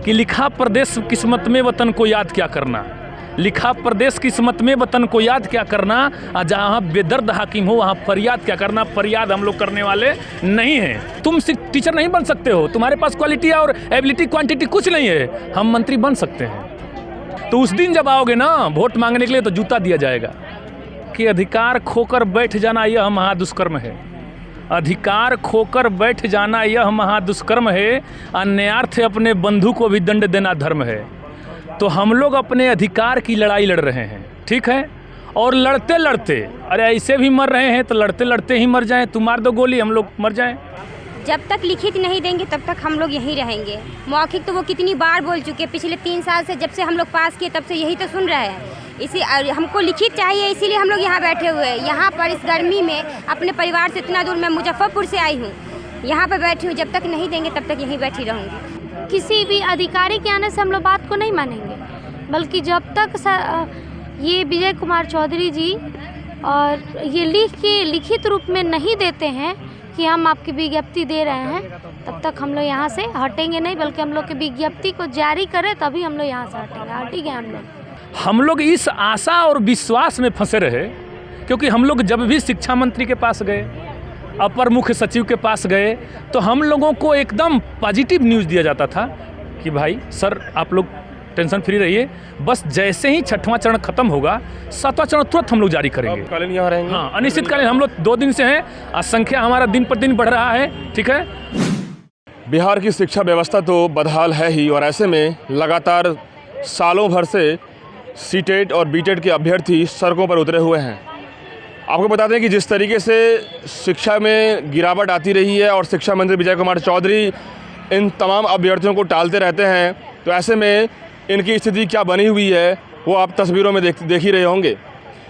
कि लिखा प्रदेश किस्मत में वतन को याद क्या करना, लिखा प्रदेश किस्मत में वतन को याद क्या करना, जहाँ बेदर्द हाकिम हो वहाँ फरियाद क्या करना। फरियाद हम लोग करने वाले नहीं हैं। तुम टीचर नहीं बन सकते हो, तुम्हारे पास क्वालिटी और एबिलिटी क्वांटिटी कुछ नहीं है, हम मंत्री बन सकते हैं। तो उस दिन जब आओगे ना वोट मांगने के लिए तो जूता दिया जाएगा कि अधिकार खोकर बैठ जाना यह महादुष्कर्म है, अधिकार खोकर बैठ जाना यह महादुष्कर्म है, अन्यार्थ अपने बंधु को भी दंड देना धर्म है। तो हम लोग अपने अधिकार की लड़ाई लड़ रहे हैं, ठीक है, और लड़ते लड़ते, अरे ऐसे भी मर रहे हैं तो लड़ते लड़ते ही मर जाएं। तू मार दो गोली, हम लोग मर जाएं। जब तक लिखित नहीं देंगे तब तक हम लोग यहीं रहेंगे। मौखिक तो वो कितनी बार बोल चुके, पिछले 3 साल से जब से हम लोग पास किए तब से यही तो सुन रहे हैं। इसी हमको लिखित चाहिए, इसीलिए हम लोग यहाँ बैठे हुए हैं। यहाँ पर इस गर्मी में अपने परिवार से इतना दूर, मैं मुजफ्फरपुर से आई हूँ, यहाँ पर बैठी हूँ। जब तक नहीं देंगे तब तक यहीं बैठी रहूँगी। किसी भी अधिकारी के आने से हम लोग बात को नहीं मानेंगे, बल्कि जब तक ये विजय कुमार चौधरी जी और ये लिखित रूप में नहीं देते हैं कि हम आपकी विज्ञप्ति दे रहे हैं, तब तक हम लोग यहाँ से हटेंगे नहीं, बल्कि हम लोग की विज्ञप्ति को जारी करें तभी हम लोग यहाँ से हटेंगे। हटेंगे हम लोग इस आशा और विश्वास में फंसे रहे, क्योंकि हम लोग जब भी शिक्षा मंत्री के पास गए, अपर मुख्य सचिव के पास गए, तो हम लोगों को एकदम पॉजिटिव न्यूज़ दिया जाता था कि भाई सर आप लोग टेंशन फ्री रहिए, बस जैसे ही 6वां चरण खत्म होगा 7वां चरण तुरंत हम लोग जारी करेंगे। कालीन यहाँ रहेंगे। हाँ, अनिश्चितकालीन। हम लोग 2 दिन से हैं, संख्या हमारा दिन पर दिन बढ़ रहा है, ठीक है। बिहार की शिक्षा व्यवस्था तो बदहाल है ही, और ऐसे में लगातार सालों भर से सीटेट और बीटेट के अभ्यर्थी सड़कों पर उतरे हुए हैं। आपको बता दें कि जिस तरीके से शिक्षा में गिरावट आती रही है और शिक्षा मंत्री विजय कुमार चौधरी इन तमाम अभ्यर्थियों को टालते रहते हैं, तो ऐसे में इनकी स्थिति क्या बनी हुई है वो आप तस्वीरों में देख ही रहे होंगे।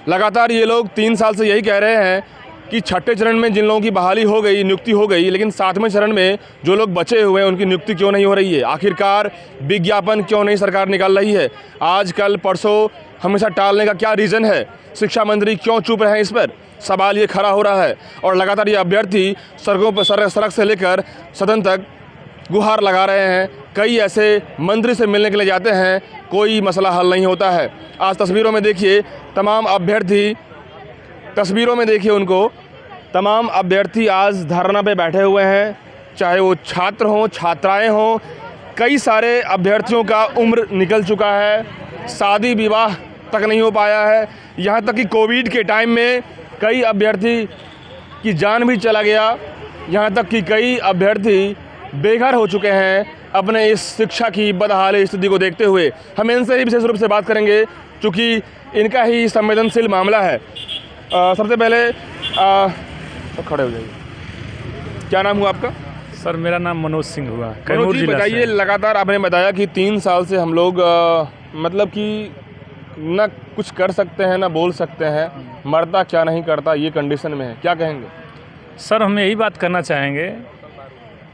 लगातार ये लोग 3 साल से यही कह रहे हैं कि 6ठे चरण में जिन लोगों की बहाली हो गई, नियुक्ति हो गई, लेकिन 7वें चरण में जो लोग बचे हुए हैं उनकी नियुक्ति क्यों नहीं हो रही है। आखिरकार विज्ञापन क्यों नहीं सरकार निकाल रही है। आज कल परसों हमेशा टालने का क्या रीज़न है, शिक्षा मंत्री क्यों चुप रहे हैं, इस पर सवाल ये खड़ा हो रहा है। और लगातार ये अभ्यर्थी सड़कों पर सड़क से लेकर सदन तक गुहार लगा रहे हैं। कई ऐसे मंत्री से मिलने के लिए जाते हैं, कोई मसला हल नहीं होता है। आज तस्वीरों में देखिए तमाम अभ्यर्थी, तस्वीरों में देखिए उनको, तमाम अभ्यर्थी आज धरना पे बैठे हुए हैं, चाहे वो छात्र हों, छात्राएं हों। कई सारे अभ्यर्थियों का उम्र निकल चुका है, शादी विवाह तक नहीं हो पाया है। यहाँ तक कि कोविड के टाइम में कई अभ्यर्थी की जान भी चला गया। यहाँ तक कि कई अभ्यर्थी बेघर हो चुके हैं अपने इस शिक्षा की बदहाल स्थिति को देखते हुए। हम इनसे ही विशेष रूप से बात करेंगे क्योंकि इनका ही संवेदनशील मामला है। सबसे पहले तो खड़े हो जाइए, क्या नाम हुआ आपका? सर मेरा नाम मनोज सिंह हुआ। मनोज जी बताइए, लगातार आपने बताया कि 3 साल से हम लोग मतलब कि ना कुछ कर सकते हैं ना बोल सकते हैं, मरता क्या नहीं करता ये कंडीशन में है, क्या कहेंगे? सर हम यही बात करना चाहेंगे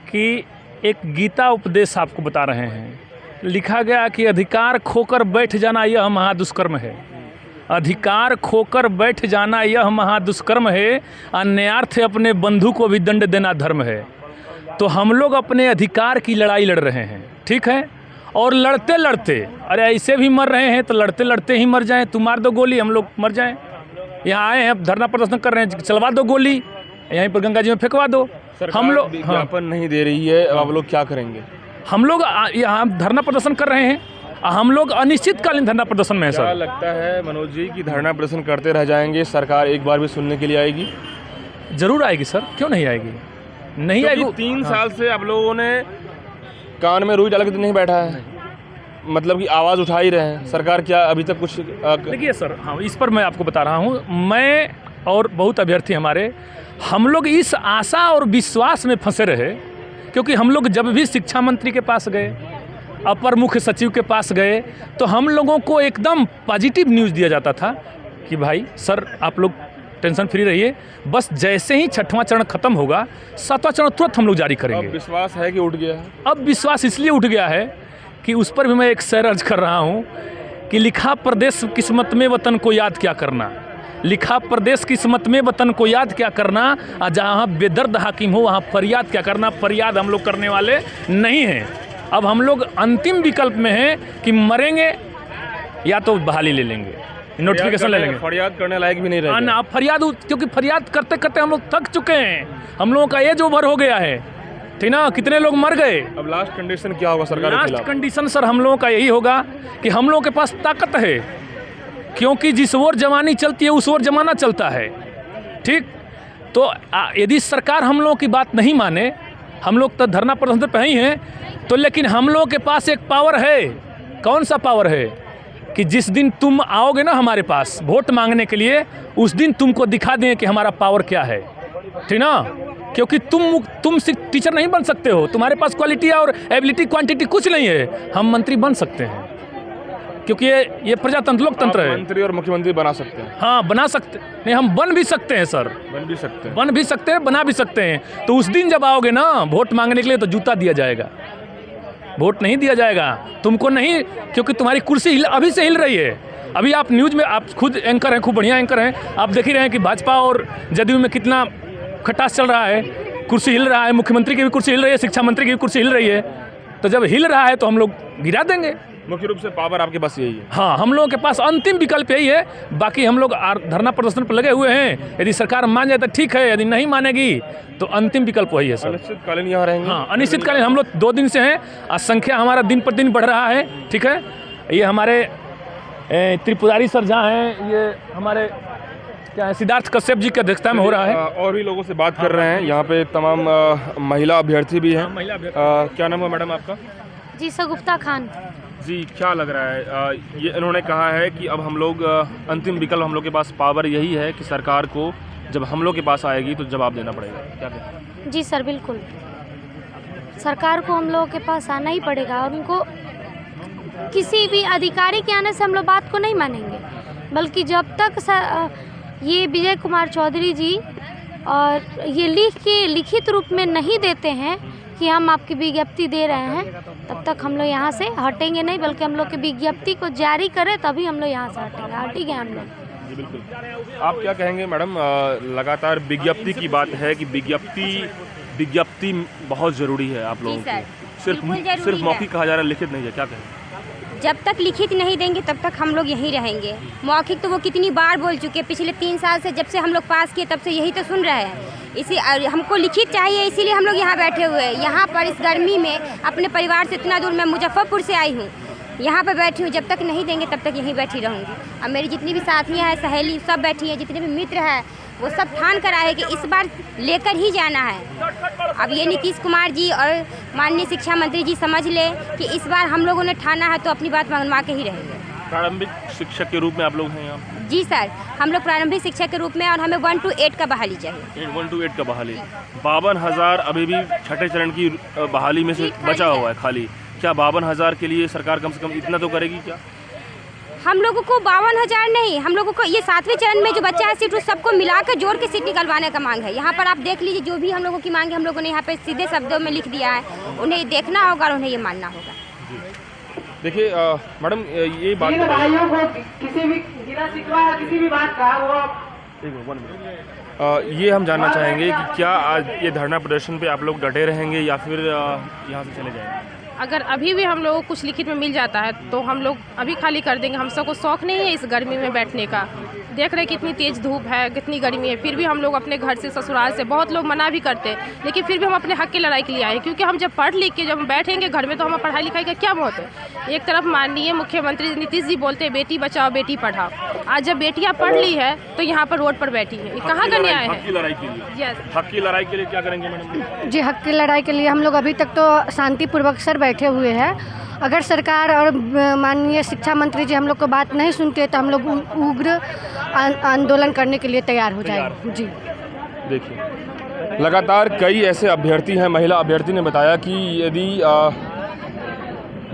कि एक गीता उपदेश आपको बता रहे हैं। लिखा गया कि अधिकार खोकर बैठ जाना यह महादुष्कर्म है, अधिकार खोकर बैठ जाना यह महादुष्कर्म है, अन्यार्थ अपने बंधु को भी दंड देना धर्म है। तो हम लोग अपने अधिकार की लड़ाई लड़ रहे हैं, ठीक है, और लड़ते लड़ते, अरे ऐसे भी मर रहे हैं तो लड़ते लड़ते ही मर जाएं। तू मार दो गोली, हम लोग मर जाएं। यहाँ आए हैं, धरना प्रदर्शन कर रहे हैं, चलवा दो गोली, यहीं पर गंगा जी में फेंकवा दो। हम लोग विज्ञापन नहीं दे रही है, अब आप लोग क्या करेंगे? हम लोग यहाँ धरना प्रदर्शन कर रहे हैं, हम लोग अनिश्चितकालीन धरना प्रदर्शन में है। क्या सर लगता है मनोज जी कि धरना प्रदर्शन करते रह जाएंगे, सरकार एक बार भी सुनने के लिए आएगी? जरूर आएगी सर, क्यों नहीं आएगी, नहीं आएगी। 3 साल से आप लोगों ने कान में रुई डाल के नहीं बैठा है, मतलब कि आवाज़ उठा ही रहे हैं, सरकार क्या अभी तक कुछ? देखिए सर, हाँ इस पर मैं आपको बता रहा हूँ, मैं और बहुत अभ्यर्थी हमारे, हम लोग इस आशा और विश्वास में फंसे रहे, क्योंकि हम लोग जब भी शिक्षा मंत्री के पास गए, अपर मुख्य सचिव के पास गए, तो हम लोगों को एकदम पॉजिटिव न्यूज़ दिया जाता था कि भाई सर आप लोग टेंशन फ्री रहिए, बस जैसे ही 6वां चरण खत्म होगा 7वां चरण तुरंत हम लोग जारी करेंगे। अब विश्वास है कि उठ गया है? अब विश्वास इसलिए उठ गया है कि उस पर भी मैं एक शेर अर्ज कर रहा हूँ कि लिखा प्रदेश किस्मत में वतन को याद क्या करना, लिखा प्रदेश किस्मत में वतन को याद क्या करना, जहाँ बेदर्द हाकिम हो वहाँ फरियाद क्या करना। फरियाद हम लोग करने वाले नहीं हैं। अब हम लोग अंतिम विकल्प में हैं कि मरेंगे या तो बहाली ले लेंगे, नोटिफिकेशन ले लेंगे। फरियाद करने लायक भी नहीं रहे। ना फरियाद, क्योंकि फरियाद करते करते हम लोग थक चुके हैं, हम लोगों का एज ओवर हो गया है, ठीक ना, कितने लोग मर गए। अब लास्ट कंडीशन क्या होगा सरकार के लास्ट खिलाफ? कंडीशन सर हम लोगों का यही होगा कि हम लोगों के पास ताकत है, क्योंकि जिस ओर जवानी चलती है उस ओर जमाना चलता है, ठीक। तो यदि सरकार हम लोगों की बात नहीं माने, हम लोग तो धरना प्रदर्शन पे ही हैं, तो लेकिन हम लोगों के पास एक पावर है। कौन सा पावर है? कि जिस दिन तुम आओगे ना हमारे पास वोट मांगने के लिए, उस दिन तुमको दिखा दें कि हमारा पावर क्या है, ठीक ना। क्योंकि तुम टीचर नहीं बन सकते हो, तुम्हारे पास क्वालिटी और एबिलिटी क्वांटिटी कुछ नहीं है। हम मंत्री बन सकते हैं, क्योंकि ये प्रजातंत्र लोकतंत्र है। मंत्री और मुख्यमंत्री बना सकते हैं? हाँ, बना सकते नहीं, हम बन भी सकते हैं सर, बन भी सकते हैं, बन भी सकते हैं, बना भी सकते हैं। तो उस दिन जब आओगे ना वोट मांगने के लिए, तो जूता दिया जाएगा, वोट नहीं दिया जाएगा तुमको नहीं, क्योंकि तुम्हारी कुर्सी अभी से हिल रही है। अभी आप न्यूज़ में, आप खुद एंकर हैं, खूब बढ़िया एंकर हैं, आप देख ही रहे हैं कि भाजपा और जदयू में कितना खटास चल रहा है, कुर्सी हिल रहा है, मुख्यमंत्री की भी कुर्सी हिल रही है, शिक्षा मंत्री की भी कुर्सी हिल रही है। तो जब हिल रहा है तो हम लोग गिरा देंगे। मुख्य रूप से पावर आपके पास यही है? हाँ, हम लोगों के पास अंतिम विकल्प यही है। बाकी हम लोग धरना प्रदर्शन पर लगे हुए हैं, यदि सरकार मान जाए तो ठीक है, यदि नहीं मानेगी तो अंतिम विकल्प वही है सर। अनिश्चितकालीन यहाँ रहेंगे? हाँ, अनिश्चितकालीन। हम लोग 2 दिन से हैं और संख्या हमारा दिन पर दिन बढ़ रहा है, ठीक है। ये हमारे त्रिपुरारी सर जहाँ हैं, ये हमारे क्या है, सिद्धार्थ कश्यप जी की अध्यक्षता में हो रहा है। और भी लोगों से बात कर रहे हैं, यहाँ पे तमाम महिला अभ्यर्थी भी हैं। महिला अभ्यर्थी। क्या नाम है मैडम आपका? जी सगुफ्ता खान। जी, क्या लग रहा है? ये इन्होंने कहा है कि अब हम लोग अंतिम विकल्प, हम लोग के पास पावर यही है कि सरकार को जब हम लोग के पास आएगी तो जवाब देना पड़ेगा। क्या कहते हैं? जी सर, बिल्कुल सरकार को हम लोगों के पास आना ही पड़ेगा, और उनको किसी भी अधिकारी के आने से हम लोग बात को नहीं मानेंगे, बल्कि जब तक ये विजय कुमार चौधरी जी और ये लिखित रूप में नहीं देते हैं कि हम आपकी विज्ञप्ति दे रहे हैं, तब तक हम लोग यहाँ से हटेंगे नहीं, बल्कि हम लोग की विज्ञप्ति को जारी करें तभी हम लोग यहाँ से हटेंगे। हटेंगे हम लोग। जी बिल्कुल। आप क्या कहेंगे मैडम? लगातार विज्ञप्ति की बात है कि विज्ञप्ति बहुत ज़रूरी है आप लोगों की, सिर्फ मौखिक कहा जा रहा है, लिखित नहीं है, क्या कहें? जब तक लिखित नहीं देंगे तब तक हम लोग यहीं रहेंगे। मौखिक तो वो कितनी बार बोल चुके हैं, पिछले 3 साल से जब से हम लोग पास किए तब से यही तो सुन रहे हैं। हमको लिखित चाहिए, इसीलिए हम लोग यहाँ बैठे हुए हैं। यहाँ पर इस गर्मी में अपने परिवार से इतना दूर, मैं मुजफ्फरपुर से आई हूँ, यहाँ पर बैठी हूँ। जब तक नहीं देंगे तब तक यहीं बैठी रहूँगी। अब मेरी जितनी भी साथियाँ हैं, सहेली सब बैठी हैं, जितने भी मित्र हैं, वो सब ठान कर आए कि इस बार लेकर ही जाना है। अब ये नीतीश कुमार जी और माननीय शिक्षा मंत्री जी समझ ले कि इस बार हम लोगों ने ठाना है तो अपनी बात मनवा के ही रहेंगे। प्रारंभिक शिक्षक के रूप में आप लोग हैं यहाँ? जी सर, हम लोग प्रारंभिक शिक्षक के रूप में, और हमें 1 to 8 का बहाली चाहिए। 1 to 8 का बहाली। 52,000 अभी भी छठे चरण की बहाली में से बचा हुआ है खाली। क्या 52,000 के लिए सरकार कम से कम इतना तो करेगी क्या? हम लोगों को 52,000 नहीं, हम लोगों को ये 7वें चरण में जो बच्चा है सीट, उस सबको मिलाकर जोड़ के सीट निकलवाने का मांग है। यहाँ पर आप देख लीजिए, जो भी हम लोगों की मांग है हम लोगों ने यहाँ पे सीधे शब्दों में लिख दिया है। उन्हें ये देखना होगा और उन्हें ये मानना होगा। देखिए मैडम, ये बात भाइयों को किसी भी गिला शिकवा किसी भी बात का वो ये हम जानना चाहेंगे कि क्या आज ये धरना प्रदर्शन पे आप लोग डटे रहेंगे या फिर यहाँ से चले जाएंगे? अगर अभी भी हम लोगों को कुछ लिखित में मिल जाता है तो हम लोग अभी खाली कर देंगे। हम सबको शौक नहीं है इस गर्मी में बैठने का। देख रहे कितनी तेज़ धूप है, कितनी गर्मी है, फिर भी हम लोग अपने घर से, ससुराल से, बहुत लोग मना भी करते हैं, लेकिन फिर भी हम अपने हक की लड़ाई के लिए आए। क्योंकि हम जब पढ़ लिख के जब हम बैठेंगे घर में तो हमें पढ़ाई लिखाई का क्या बहुत है। एक तरफ माननीय मुख्यमंत्री नीतीश जी बोलते हैं बेटी बचाओ बेटी पढ़ाओ, आज जब बेटियाँ पढ़ ली है तो यहाँ पर रोड पर बैठी है। कहाँ का न्याय है? हक की लड़ाई के लिए। हक की लड़ाई के लिए क्या करेंगे मैडम? जी, हक की लड़ाई के लिए हम लोग अभी तक तो शांतिपूर्वक सर बैठे हुए हैं। अगर सरकार और माननीय शिक्षा मंत्री जी हम लोग को बात नहीं सुनते तो हम लोग उग्र आंदोलन करने के लिए तैयार हो जाएंगे। जी देखिए, लगातार कई ऐसे अभ्यर्थी हैं, महिला अभ्यर्थी ने बताया कि यदि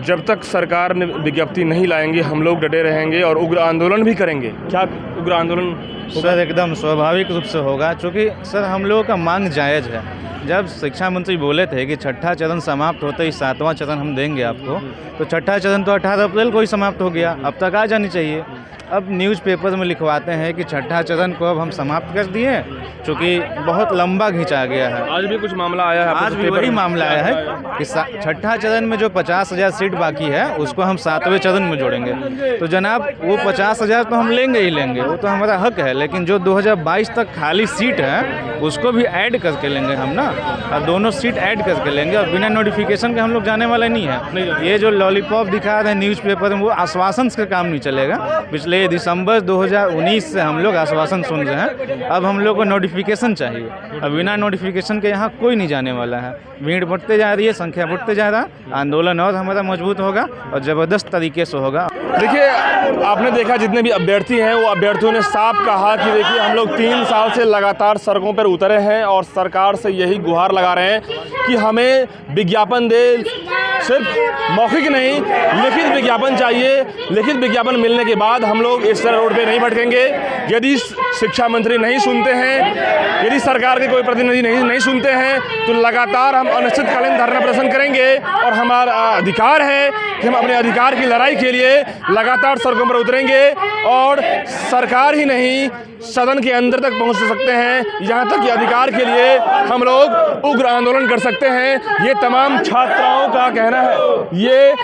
जब तक सरकार ने विज्ञप्ति नहीं लाएंगे हम लोग डटे रहेंगे और उग्र आंदोलन भी करेंगे। क्या उग्र आंदोलन? सर एकदम स्वाभाविक रूप से होगा, क्योंकि सर हम लोगों का मांग जायज़ है। जब शिक्षा मंत्री बोले थे कि छठा चरण समाप्त होते ही 7वां चरण हम देंगे आपको, तो छठा चरण तो 18 अप्रैल को ही समाप्त हो गया, अब तक आ जानी चाहिए। अब न्यूज़पेपर में लिखवाते हैं कि छठा चरण को अब हम समाप्त कर दिए, चूँकि बहुत लंबा खिंचा गया है। आज भी कुछ मामला आया है, आज भी वही मामला आया है कि छठा चरण में जो 50,000 सीट बाकी है उसको हम 7वें चरण में जोड़ेंगे। तो जनाब वो 50,000 तो हम लेंगे ही लेंगे, वो तो हमारा हक है, लेकिन जो 2022 तक खाली सीट है उसको भी ऐड करके लेंगे हम ना, और दोनों सीट ऐड करके लेंगे और बिना नोटिफिकेशन के हम लोग जाने वाले नहीं है। ये जो लॉलीपॉप दिखा रहे हैं न्यूज़पेपर में वो आश्वासन से काम नहीं चलेगा। पिछले दिसंबर 2019 से हम लोग आश्वासन सुन रहे हैं, अब हम लोग को नोटिफिकेशन चाहिए। अब बिना नोटिफिकेशन के यहाँ कोई नहीं जाने वाला है। भीड़ बढ़ते जा रही है, संख्या बढ़ते जा रहा है, आंदोलन और हमारा मजबूत होगा और ज़बरदस्त तरीके से होगा। देखिए, आपने देखा जितने भी अभ्यर्थी हैं वो अभ्यर्थियों ने साफ कहा कि देखिए हम लोग 3 साल से लगातार सड़कों पर उतरे हैं और सरकार से यही गुहार लगा रहे हैं कि हमें विज्ञापन दे, सिर्फ मौखिक नहीं लिखित विज्ञापन चाहिए। लिखित विज्ञापन मिलने के बाद हम लोग इस तरह रोड पे नहीं भटकेंगे। यदि शिक्षा मंत्री नहीं सुनते हैं, यदि सरकार के कोई प्रतिनिधि नहीं सुनते हैं, तो लगातार हम अनिश्चितकालीन धरना प्रदर्शन करेंगे और हमारा अधिकार है कि हम अपने अधिकार की लड़ाई के लिए लगातार सड़कों पर उतरेंगे और सरकार ही नहीं सदन के अंदर तक पहुंच सकते हैं, यहाँ तक कि अधिकार के लिए हम लोग उग्र आंदोलन कर सकते हैं। ये तमाम छात्राओं का कहना है। ये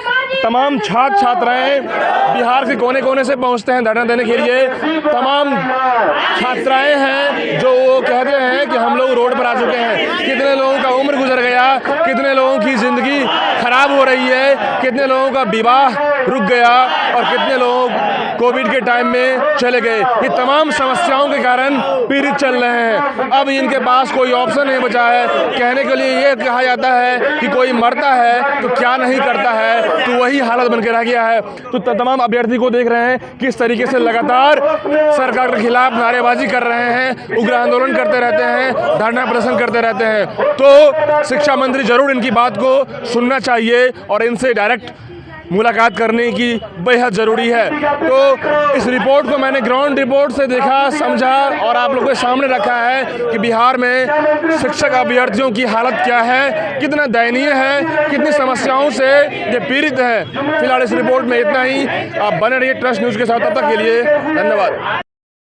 तमाम छात्र छात्राएं बिहार के कोने कोने से पहुंचते हैं धरना देने के लिए। तमाम छात्राएं हैं जो वो कहते हैं कि हम लोग रोड पर आ चुके हैं। कितने लोगों का उम्र गुजर गया, कितने लोगों की ज़िंदगी खराब हो रही है, कितने लोगों का विवाह रुक गया और कितने लोग कोविड के टाइम में चले गए। ये तमाम समस्याओं के कारण पीड़ित चल रहे हैं। अब इनके पास कोई ऑप्शन नहीं बचा है। कहने के लिए ये कहा जाता है कि कोई मरता है तो क्या नहीं करता है, तो वही हालत बन के रह गया है। तो तमाम अभ्यर्थी को देख रहे हैं किस तरीके से लगातार सरकार के खिलाफ नारेबाजी कर रहे हैं, उग्र आंदोलन करते रहते हैं, धरना प्रदर्शन करते रहते हैं। तो शिक्षा मंत्री जरूर इनकी बात को सुनना चाहिए और इनसे डायरेक्ट मुलाकात करने की बेहद ज़रूरी है। तो इस रिपोर्ट को मैंने ग्राउंड रिपोर्ट से देखा, समझा और आप लोगों के सामने रखा है कि बिहार में शिक्षक अभ्यर्थियों की हालत क्या है, कितना दयनीय है, कितनी समस्याओं से ये पीड़ित है। फिलहाल इस रिपोर्ट में इतना ही। आप बने रहिए ट्रस्ट न्यूज़ के साथ, तब तक के लिए धन्यवाद।